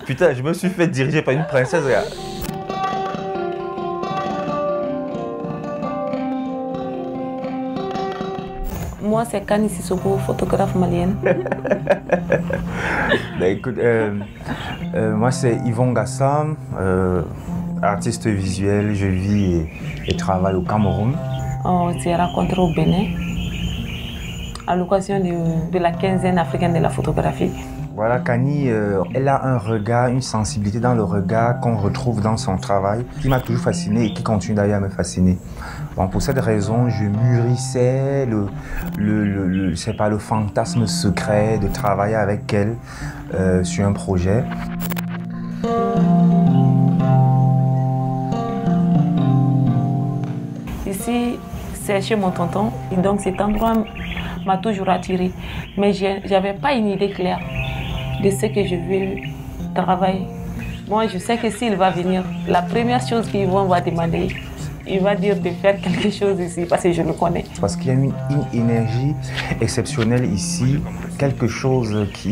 Putain, je me suis fait diriger par une princesse, regarde. Moi, c'est Kani Sissoko, photographe malienne. Bah, écoute, moi, c'est Yvon Gassam, artiste visuel. Je vis et travaille au Cameroun. On s'est rencontrés au Bénin à l'occasion de la quinzaine africaine de la photographie. Voilà, Kani, elle a un regard, une sensibilité dans le regard qu'on retrouve dans son travail, qui m'a toujours fasciné et qui continue d'ailleurs à me fasciner. Bon, pour cette raison, je mûrissais le fantasme secret de travailler avec elle sur un projet. Ici, c'est chez mon tonton, et donc cet endroit m'a toujours attiré. Mais je n'avais pas une idée claire de ce que je veux travailler. Moi, je sais que s'il va venir, la première chose qu'il va demander, il va dire de faire quelque chose ici, parce que je le connais. Parce qu'il y a une énergie exceptionnelle ici, quelque chose que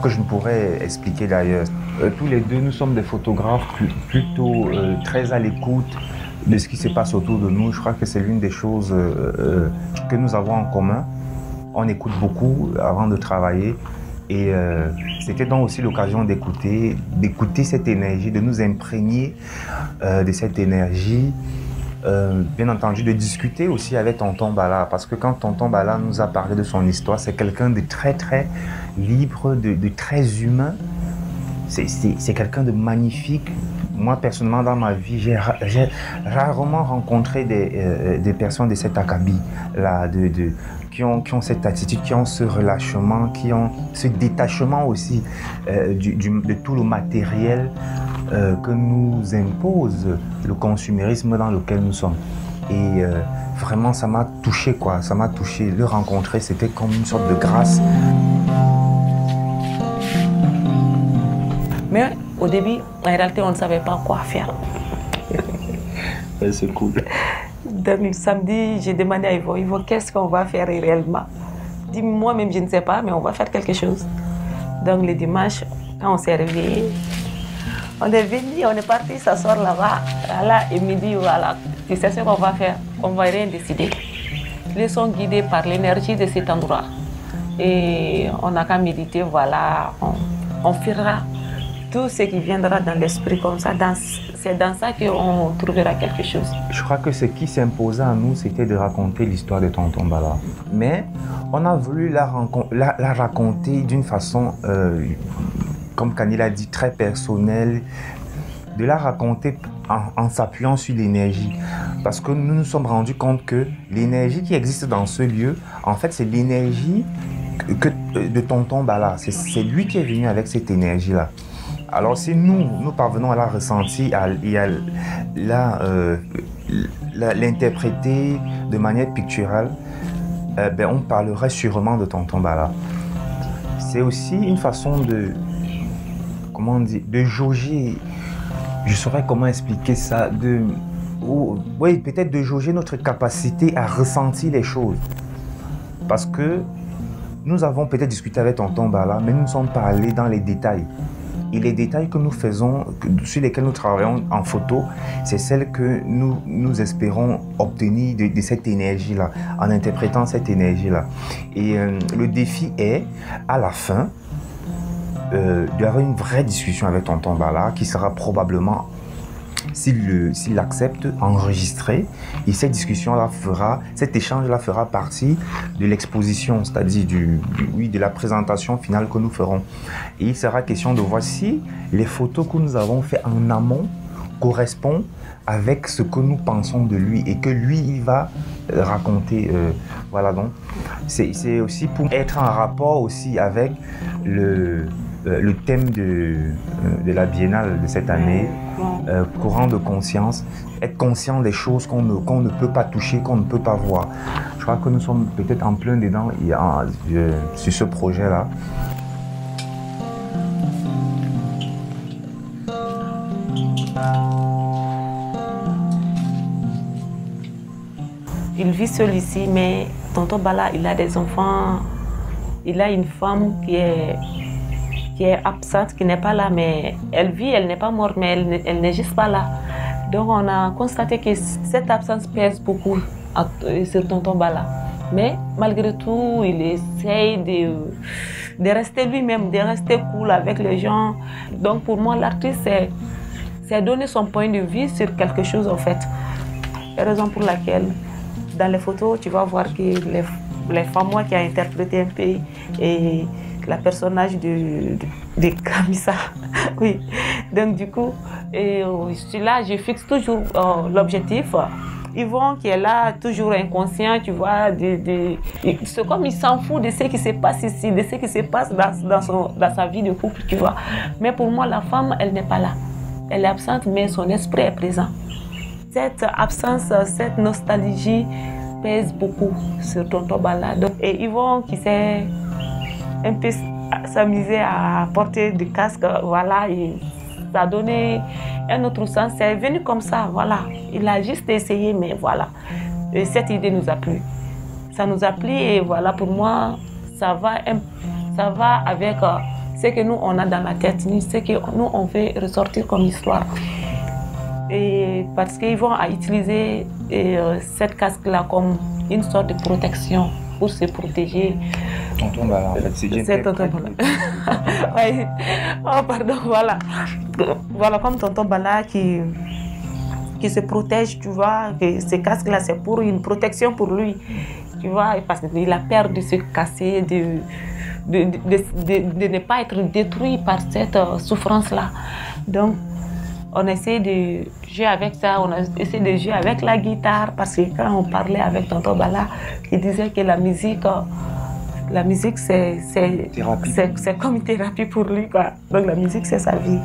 je ne pourrais expliquer d'ailleurs. Tous les deux, nous sommes des photographes plutôt très à l'écoute de ce qui se passe autour de nous. Je crois que c'est l'une des choses que nous avons en commun. On écoute beaucoup avant de travailler. Et c'était donc aussi l'occasion d'écouter cette énergie, de nous imprégner de cette énergie. Bien entendu, de discuter aussi avec Tonton Bala, parce que quand Tonton Bala nous a parlé de son histoire, c'est quelqu'un de très très libre, de très humain. C'est quelqu'un de magnifique. Moi, personnellement, dans ma vie, j'ai rarement rencontré des personnes de cet acabit-là, qui ont cette attitude, qui ont ce relâchement, qui ont ce détachement aussi de tout le matériel que nous impose le consumérisme dans lequel nous sommes. Et vraiment, ça m'a touché, quoi. Ça m'a touché. Le rencontrer, c'était comme une sorte de grâce. Mais au début, en réalité, on ne savait pas quoi faire. C'est cool. Donc le samedi, j'ai demandé à Yvo, qu'est-ce qu'on va faire réellement? Il dit, moi-même, je ne sais pas, mais on va faire quelque chose. Donc le dimanche, quand on s'est réveillé, on est venu, on est parti s'asseoir là-bas. Voilà, et midi, voilà, tu sais ce qu'on va faire? On ne va rien décider. Laissons guider par l'énergie de cet endroit. Et on n'a qu'à méditer, voilà, on fera tout ce qui viendra dans l'esprit comme ça. C'est dans ça qu'on trouvera quelque chose. Je crois que ce qui s'imposait à nous, c'était de raconter l'histoire de Tonton Bala. Mais on a voulu la raconter d'une façon, comme Kani l'a dit, très personnelle, de la raconter en s'appuyant sur l'énergie. Parce que nous nous sommes rendus compte que l'énergie qui existe dans ce lieu, en fait, c'est l'énergie de Tonton Bala. C'est lui qui est venu avec cette énergie-là. Alors si nous parvenons à la ressentir et à l'interpréter de manière picturale, on parlerait sûrement de Tonton Bala. C'est aussi une façon de, comment dire, de jauger, je saurais comment expliquer ça, oui, peut-être de jauger notre capacité à ressentir les choses. Parce que nous avons peut-être discuté avec Tonton Bala, mais nous ne sommes pas allés dans les détails. Et les détails que nous faisons, sur lesquels nous travaillons en photo, c'est celles que nous espérons obtenir de cette énergie-là, en interprétant cette énergie-là. Et le défi est, à la fin, d'avoir une vraie discussion avec Tonton Bala, qui sera probablement, s'il accepte, enregistré. Et cette discussion-là cet échange-là fera partie de l'exposition, c'est-à-dire de la présentation finale que nous ferons. Et il sera question de voir si les photos que nous avons faites en amont correspondent avec ce que nous pensons de lui et que lui, il va raconter. Voilà, donc c'est aussi pour être en rapport aussi avec le thème de la Biennale de cette année, courant de conscience, être conscient des choses qu'on ne peut pas toucher, qu'on ne peut pas voir. Je crois que nous sommes peut-être en plein dedans sur ce projet-là. Il vit seul ici, mais Tonton Bala, il a des enfants, il a une femme qui est qui est absente, qui n'est pas là, mais elle vit, elle n'est pas morte, mais elle n'est juste pas là. Donc on a constaté que cette absence pèse beaucoup sur tonton Bala. Mais malgré tout, il essaye de rester lui-même, de rester cool avec les gens. Donc pour moi, l'artiste, c'est donner son point de vue sur quelque chose en fait. La raison pour laquelle, dans les photos, tu vas voir que les femmes qui ont interprété un peu et la personnage de Kamisa. Oui. Donc du coup, là, je fixe toujours l'objectif. Yvon qui est là, toujours inconscient, tu vois, c'est comme il s'en fout de ce qui se passe ici, de ce qui se passe dans sa vie de couple, tu vois. Mais pour moi, la femme, elle n'est pas là. Elle est absente, mais son esprit est présent. Cette absence, cette nostalgie pèse beaucoup sur tonton Bala. Donc, et Yvon qui s'est un peu s'amusé à porter du casque, voilà, et ça a donné un autre sens. C'est venu comme ça, voilà. Il a juste essayé, mais voilà. Et cette idée nous a plu. Ça nous a plu et voilà, pour moi, ça va avec ce que nous, on a dans la tête, ce que nous, on veut ressortir comme histoire. Et parce qu'ils vont utiliser cette casque-là comme une sorte de protection pour se protéger. Tonton Bala, en fait, c'est tonton Bala. Oui. Oh, pardon, voilà. Voilà, comme tonton Bala qui se protège, tu vois, que ce casque-là, c'est pour une protection pour lui. Tu vois, parce qu'il a peur de se casser, de ne pas être détruit par cette souffrance-là. Donc, on essaie de jouer avec ça, on a essayé de jouer avec la guitare, parce que quand on parlait avec tonton Bala, il disait que la musique c'est comme une thérapie pour lui, quoi. Donc la musique, c'est sa vie.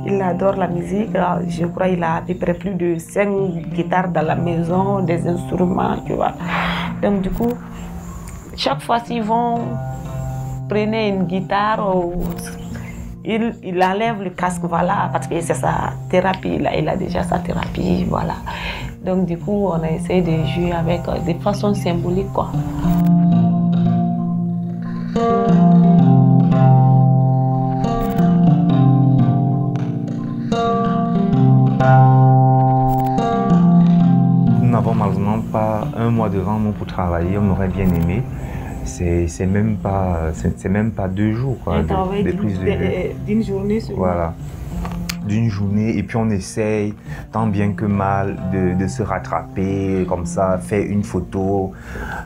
Il adore la musique. Je crois qu'il a à peu près plus de 5 guitares dans la maison, des instruments, tu vois. Donc du coup, chaque fois qu'ils vont prendre une guitare, il enlève le casque, voilà, parce que c'est sa thérapie. Là, il a déjà sa thérapie, voilà. Donc du coup, on a essayé de jouer avec de façon symbolique, quoi. Nous n'avons malheureusement pas un mois devant nous pour travailler, on aurait bien aimé. C'est même pas 2 jours, quoi, de prise de vue. D'une journée. Voilà, d'une journée, et puis on essaye tant bien que mal de se rattraper comme ça, faire une photo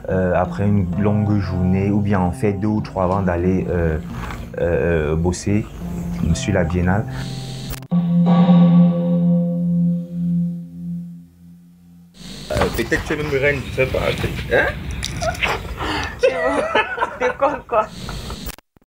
après une longue journée, ou bien en fait 2 ou 3 avant d'aller bosser sur la biennale. Peut-être que tu es même reine, je sais pas. Hein? Tu décolles quoi.